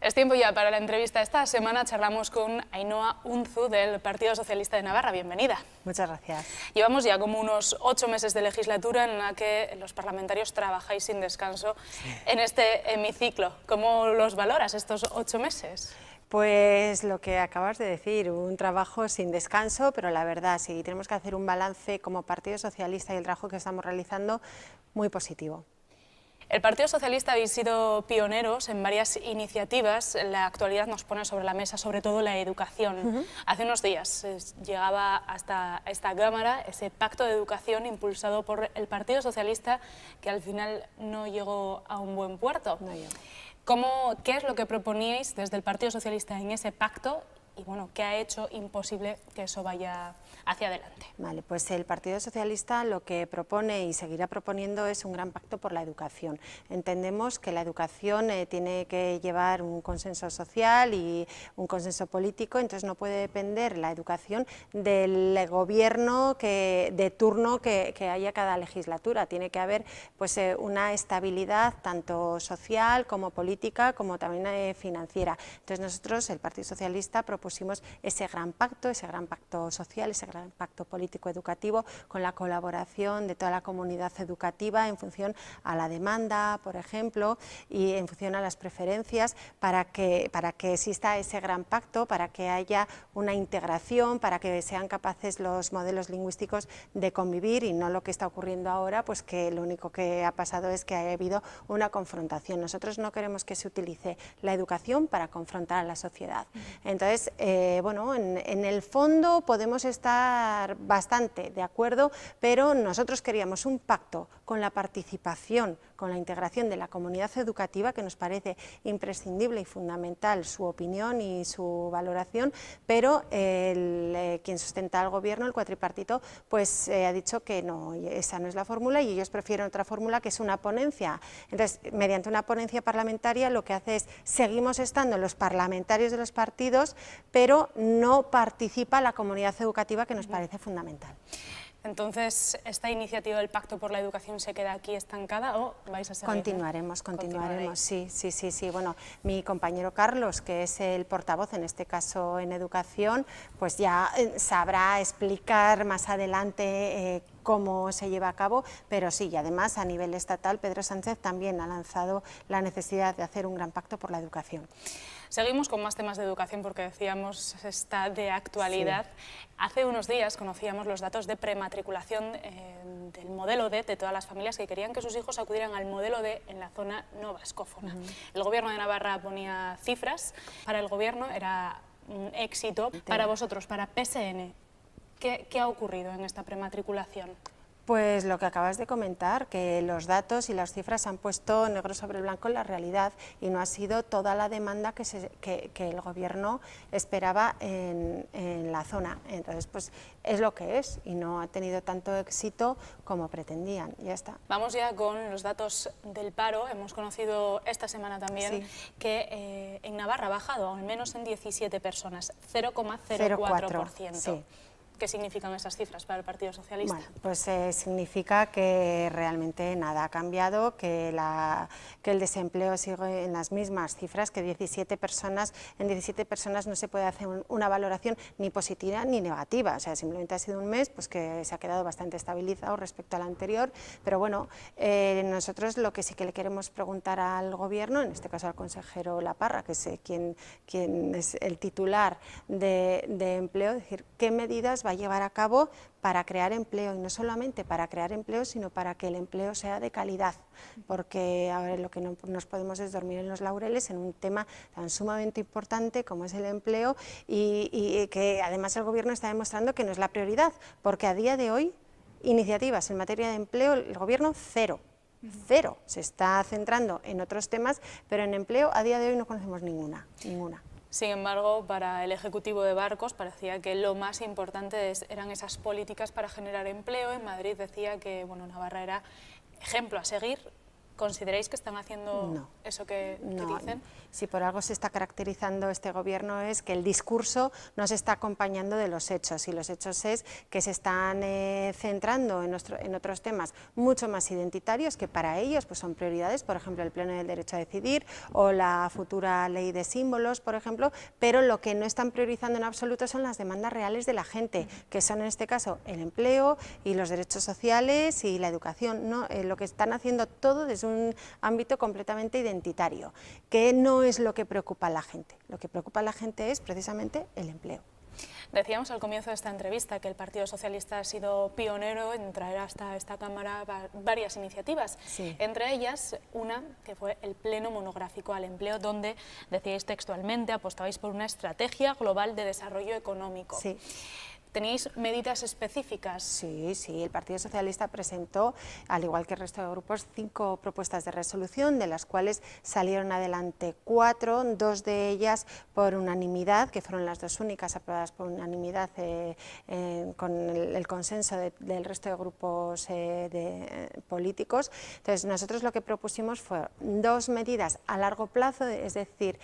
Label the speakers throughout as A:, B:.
A: Es tiempo ya para la entrevista. Esta semana charlamos con Ainhoa Unzu del Partido Socialista de Navarra. Bienvenida.
B: Muchas gracias.
A: Llevamos ya como unos 8 meses de legislatura en la que los parlamentarios trabajáis sin descanso en este hemiciclo. ¿Cómo los valoras estos 8 meses?
B: Pues lo que acabas de decir, un trabajo sin descanso, pero la verdad, si tenemos que hacer un balance como Partido Socialista y el trabajo que estamos realizando, muy positivo.
A: El Partido Socialista habéis sido pioneros en varias iniciativas. La actualidad nos pone sobre la mesa sobre todo la educación. Hace unos días llegaba hasta esta Cámara ese pacto de educación impulsado por el Partido Socialista que al final no llegó a un buen puerto.
B: No llegó.
A: ¿Qué es lo que proponíais desde el Partido Socialista en ese pacto y bueno, qué ha hecho imposible que eso vaya hacia adelante?
B: Vale, pues el Partido Socialista lo que propone y seguirá proponiendo es un gran pacto por la educación. Entendemos que la educación tiene que llevar un consenso social y un consenso político, entonces no puede depender la educación del gobierno de turno que haya cada legislatura. Tiene que haber pues, una estabilidad tanto social como política como también financiera. Entonces nosotros, el Partido Socialista, propusimos ese gran pacto social, ese gran pacto político-educativo con la colaboración de toda la comunidad educativa en función a la demanda, por ejemplo, y en función a las preferencias para que exista ese gran pacto, para que haya una integración, para que sean capaces los modelos lingüísticos de convivir y no lo que está ocurriendo ahora, pues que lo único que ha pasado es que ha habido una confrontación. Nosotros no queremos que se utilice la educación para confrontar a la sociedad. Entonces, bueno, en el fondo podemos estar bastante de acuerdo, pero nosotros queríamos un pacto con la participación, con la integración de la comunidad educativa, que nos parece imprescindible y fundamental su opinión y su valoración, pero quien sustenta al gobierno, el cuatripartito, pues ha dicho que no, esa no es la fórmula y ellos prefieren otra fórmula que es una ponencia. Entonces, mediante una ponencia parlamentaria lo que hace es, seguimos estando los parlamentarios de los partidos, pero no participa la comunidad educativa, que nos parece fundamental.
A: Entonces, ¿esta iniciativa del Pacto por la Educación se queda aquí estancada o vais a seguir?
B: Continuaremos, sí. Bueno, mi compañero Carlos, que es el portavoz, en este caso en educación, pues ya sabrá explicar más adelante cómo se lleva a cabo, pero sí, y además a nivel estatal Pedro Sánchez también ha lanzado la necesidad de hacer un gran pacto por la educación.
A: Seguimos con más temas de educación porque decíamos está de actualidad. Sí. Hace unos días conocíamos los datos de prematriculación del modelo D de todas las familias que querían que sus hijos acudieran al modelo D en la zona no vascófona. El Gobierno de Navarra ponía cifras, para el Gobierno era un éxito. Para vosotros, para PSN, ¿qué ha ocurrido en esta prematriculación?
B: Pues lo que acabas de comentar, que los datos y las cifras han puesto negro sobre blanco en la realidad y no ha sido toda la demanda que el Gobierno esperaba en la zona. Entonces, pues es lo que es y no ha tenido tanto éxito como pretendían. Ya está.
A: Vamos ya con los datos del paro. Hemos conocido esta semana también que en Navarra ha bajado al menos en 17 personas, 0,04%.
B: Sí.
A: ¿Qué significan esas cifras para el Partido Socialista?
B: Bueno, pues significa que realmente nada ha cambiado, que el desempleo sigue en las mismas cifras, que en 17 personas no se puede hacer una valoración ni positiva ni negativa, o sea, simplemente ha sido un mes pues que se ha quedado bastante estabilizado respecto al anterior, pero bueno, nosotros lo que sí que le queremos preguntar al Gobierno, en este caso al consejero Laparra, que es quien es el titular de empleo, es decir, ¿qué medidas va a llevar a cabo para crear empleo? Y no solamente para crear empleo, sino para que el empleo sea de calidad, porque ahora lo que no nos podemos es dormir en los laureles en un tema tan sumamente importante como es el empleo y que además el Gobierno está demostrando que no es la prioridad, porque a día de hoy iniciativas en materia de empleo el Gobierno cero, se está centrando en otros temas, pero en empleo a día de hoy no conocemos ninguna.
A: Sin embargo, para el Ejecutivo de Barcos parecía que lo más importante eran esas políticas para generar empleo. En Madrid decía que bueno, Navarra era ejemplo a seguir. ¿Consideráis que están haciendo
B: No.
A: eso que dicen?
B: Si por algo se está caracterizando este gobierno es que el discurso no se está acompañando de los hechos, y los hechos es que se están centrando en otros temas mucho más identitarios, que para ellos pues son prioridades, por ejemplo el pleno del derecho a decidir o la futura ley de símbolos, por ejemplo, pero lo que no están priorizando en absoluto son las demandas reales de la gente, que son en este caso el empleo y los derechos sociales y la educación, ¿no? Lo que están haciendo todo desde un ámbito completamente identitario, que no es lo que preocupa a la gente. Lo que preocupa a la gente es precisamente el empleo.
A: Decíamos al comienzo de esta entrevista que el Partido Socialista ha sido pionero en traer hasta esta Cámara varias iniciativas,
B: sí.
A: Entre ellas una que fue el Pleno Monográfico al Empleo, donde decíais textualmente, apostabais por una estrategia global de desarrollo económico.
B: Sí.
A: ¿Tenéis medidas específicas?
B: Sí, sí, el Partido Socialista presentó, al igual que el resto de grupos, 5 propuestas de resolución, de las cuales salieron adelante 4, 2 de ellas por unanimidad, que fueron las 2 únicas aprobadas por unanimidad con el consenso del resto de grupos políticos. Entonces, nosotros lo que propusimos fue 2 medidas a largo plazo, es decir,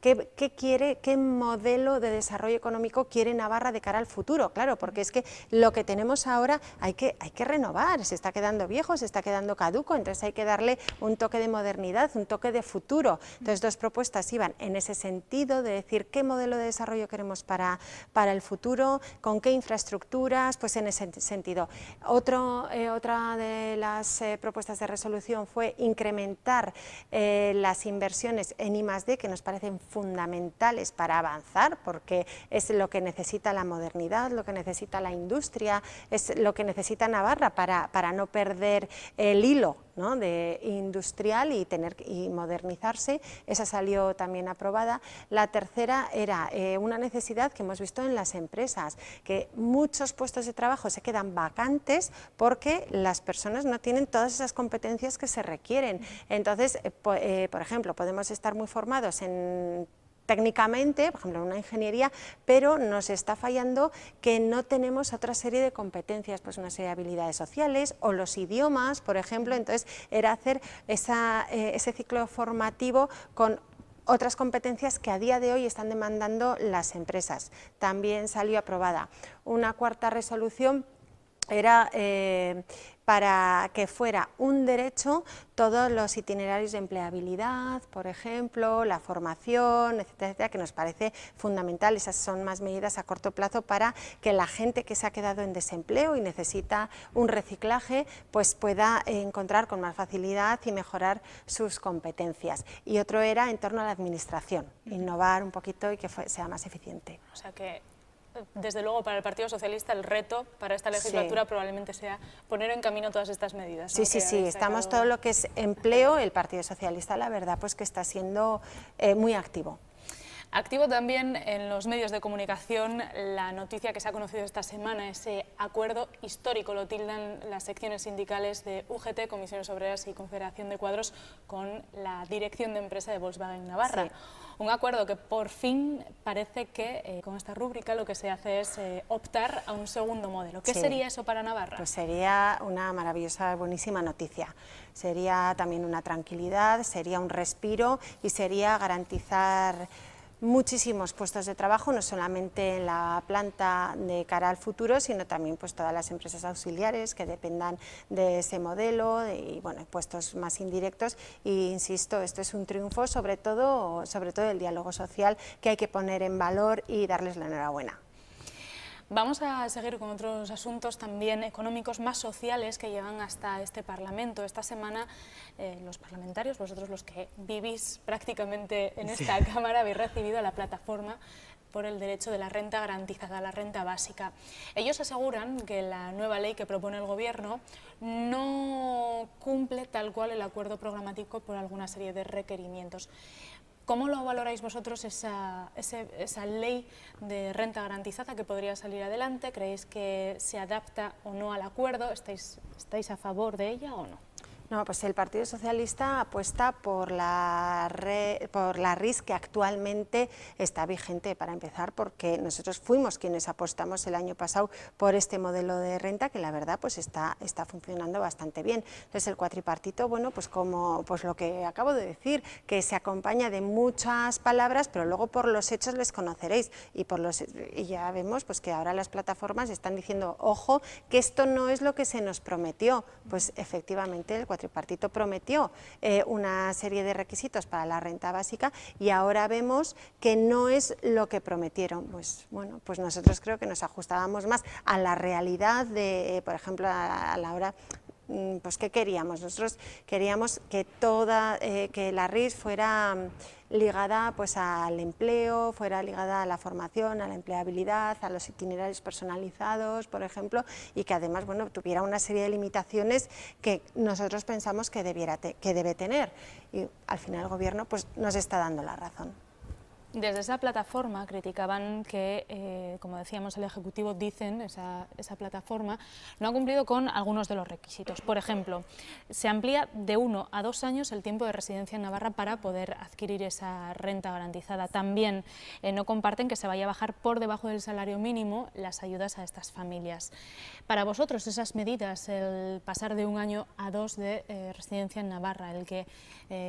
B: ¿qué modelo de desarrollo económico quiere Navarra de cara al futuro? Claro, porque es que lo que tenemos ahora hay que renovar, se está quedando viejo, se está quedando caduco, entonces hay que darle un toque de modernidad, un toque de futuro. Entonces, 2 propuestas iban en ese sentido, de decir qué modelo de desarrollo queremos para el futuro, con qué infraestructuras, pues en ese sentido. Otra de las propuestas de resolución fue incrementar las inversiones en I+D, que nos parecen fundamentales para avanzar, porque es lo que necesita la modernidad, lo que necesita la industria, es lo que necesita Navarra para no perder el hilo, ¿no?, industrial y modernizarse. Esa salió también aprobada. La tercera era una necesidad que hemos visto en las empresas, que muchos puestos de trabajo se quedan vacantes porque las personas no tienen todas esas competencias que se requieren. Entonces, por ejemplo, podemos estar muy formados técnicamente, por ejemplo, en una ingeniería, pero nos está fallando que no tenemos otra serie de competencias, pues una serie de habilidades sociales o los idiomas, por ejemplo. Entonces, era hacer ese ciclo formativo con otras competencias que a día de hoy están demandando las empresas. También salió aprobada una cuarta resolución, era para que fuera un derecho todos los itinerarios de empleabilidad, por ejemplo, la formación, etcétera, etcétera, que nos parece fundamental. Esas son más medidas a corto plazo para que la gente que se ha quedado en desempleo y necesita un reciclaje, pues pueda encontrar con más facilidad y mejorar sus competencias. Y otro era en torno a la administración, innovar un poquito y que sea más eficiente.
A: O sea que, desde luego, para el Partido Socialista el reto para esta legislatura sí, probablemente sea poner en camino todas estas medidas,
B: ¿no? Sí, sí, estamos todo lo que es empleo, el Partido Socialista, la verdad, pues que está siendo muy activo.
A: Activo también en los medios de comunicación la noticia que se ha conocido esta semana, ese acuerdo histórico, lo tildan las secciones sindicales de UGT, Comisiones Obreras y Confederación de Cuadros, con la dirección de empresa de Volkswagen Navarra. Sí. Un acuerdo que por fin parece que con esta rúbrica lo que se hace es optar a un segundo modelo. ¿Qué sería eso para Navarra?
B: Pues sería una maravillosa, buenísima noticia. Sería también una tranquilidad, sería un respiro y sería garantizar muchísimos puestos de trabajo, no solamente en la planta de cara al futuro, sino también pues todas las empresas auxiliares que dependan de ese modelo y bueno, puestos más indirectos. Y insisto, esto es un triunfo sobre todo el diálogo social, que hay que poner en valor y darles la enhorabuena.
A: Vamos a seguir con otros asuntos también económicos, más sociales, que llegan hasta este Parlamento. Esta semana los parlamentarios, vosotros los que vivís prácticamente en esta Cámara, habéis recibido a la plataforma por el derecho de la renta garantizada, la renta básica. Ellos aseguran que la nueva ley que propone el Gobierno no cumple tal cual el acuerdo programático por alguna serie de requerimientos. ¿Cómo lo valoráis vosotros esa ley de renta garantizada que podría salir adelante? ¿Creéis que se adapta o no al acuerdo? ¿Estáis a favor de ella o no?
B: No, pues el Partido Socialista apuesta por la RIS que actualmente está vigente, para empezar, porque nosotros fuimos quienes apostamos el año pasado por este modelo de renta, que la verdad pues está funcionando bastante bien. Entonces el cuatripartito, bueno, pues como pues lo que acabo de decir, que se acompaña de muchas palabras, pero luego por los hechos les conoceréis, y ya vemos pues que ahora las plataformas están diciendo, ojo, que esto no es lo que se nos prometió. Pues efectivamente el cuatripartito prometió una serie de requisitos para la renta básica y ahora vemos que no es lo que prometieron. Pues bueno, pues nosotros creo que nos ajustábamos más a la realidad de, por ejemplo, a la hora. Pues ¿qué queríamos? Nosotros queríamos que que la RIS fuera ligada pues al empleo, fuera ligada a la formación, a la empleabilidad, a los itinerarios personalizados, por ejemplo, y que además, bueno, tuviera una serie de limitaciones que nosotros pensamos que debe tener, y al final el Gobierno pues nos está dando la razón.
A: Desde esa plataforma criticaban que, como decíamos, el Ejecutivo, dicen, esa plataforma, no ha cumplido con algunos de los requisitos. Por ejemplo, se amplía de 1 a 2 años el tiempo de residencia en Navarra para poder adquirir esa renta garantizada. También no comparten que se vaya a bajar por debajo del salario mínimo las ayudas a estas familias. Para vosotros, esas medidas, el pasar de 1 año a 2 de residencia en Navarra, el que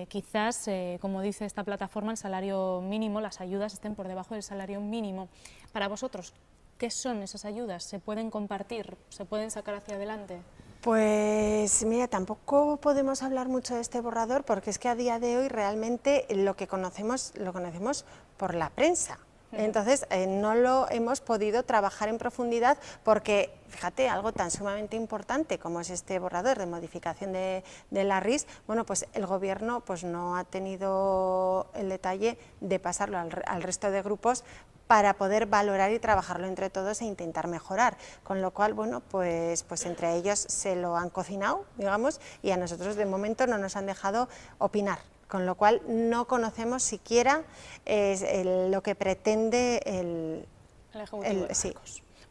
A: quizás, como dice esta plataforma, el salario mínimo, las ayudas estén por debajo del salario mínimo. Para vosotros, ¿qué son esas ayudas? ¿Se pueden compartir? ¿Se pueden sacar hacia adelante?
B: Pues mira, tampoco podemos hablar mucho de este borrador porque es que a día de hoy realmente lo conocemos por la prensa. Entonces no lo hemos podido trabajar en profundidad porque, fíjate, algo tan sumamente importante como es este borrador de modificación de la RIS, bueno, pues el Gobierno pues no ha tenido el detalle de pasarlo al resto de grupos para poder valorar y trabajarlo entre todos e intentar mejorar, con lo cual, bueno, pues entre ellos se lo han cocinado, digamos, y a nosotros de momento no nos han dejado opinar. Con lo cual no conocemos siquiera lo que pretende el
A: Ejecutivo.
B: Sí.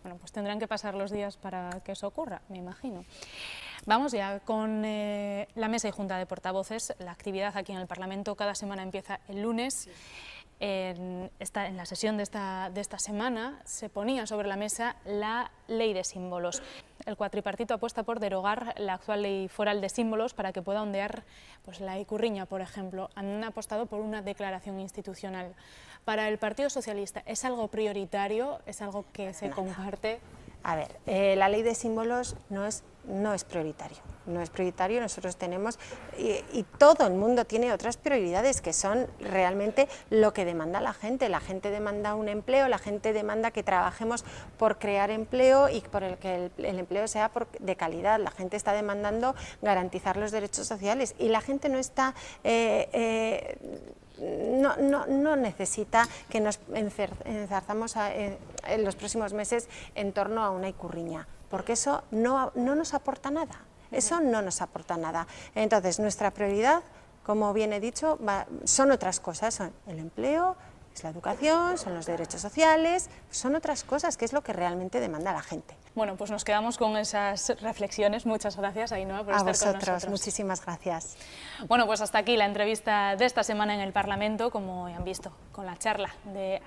A: Bueno, pues tendrán que pasar los días para que eso ocurra, me imagino. Vamos ya con la mesa y junta de portavoces. La actividad aquí en el Parlamento cada semana empieza el lunes. Sí. En la sesión de esta semana se ponía sobre la mesa la ley de símbolos. El cuatripartito apuesta por derogar la actual ley foral de símbolos para que pueda ondear pues, la Icurriña, por ejemplo. Han apostado por una declaración institucional. Para el Partido Socialista, ¿es algo prioritario? ¿Es algo que se comparte?
B: A ver, la ley de símbolos no es prioritario. No es prioritario, nosotros tenemos, y todo el mundo tiene otras prioridades que son realmente lo que demanda la gente. La gente demanda un empleo, la gente demanda que trabajemos por crear empleo y por el que el empleo sea de calidad. La gente está demandando garantizar los derechos sociales y la gente no está... No necesita que nos enzarzamos en los próximos meses en torno a una Icurriña, porque eso no nos aporta nada. Eso no nos aporta nada. Entonces, nuestra prioridad, como bien he dicho, son otras cosas, son el empleo, es la educación, son los derechos sociales, son otras cosas, que es lo que realmente demanda la gente.
A: Bueno, pues nos quedamos con esas reflexiones. Muchas gracias, Ainhoa, por estar con nosotros.
B: Muchísimas gracias.
A: Bueno, pues hasta aquí la entrevista de esta semana en el Parlamento, como ya han visto, con la charla de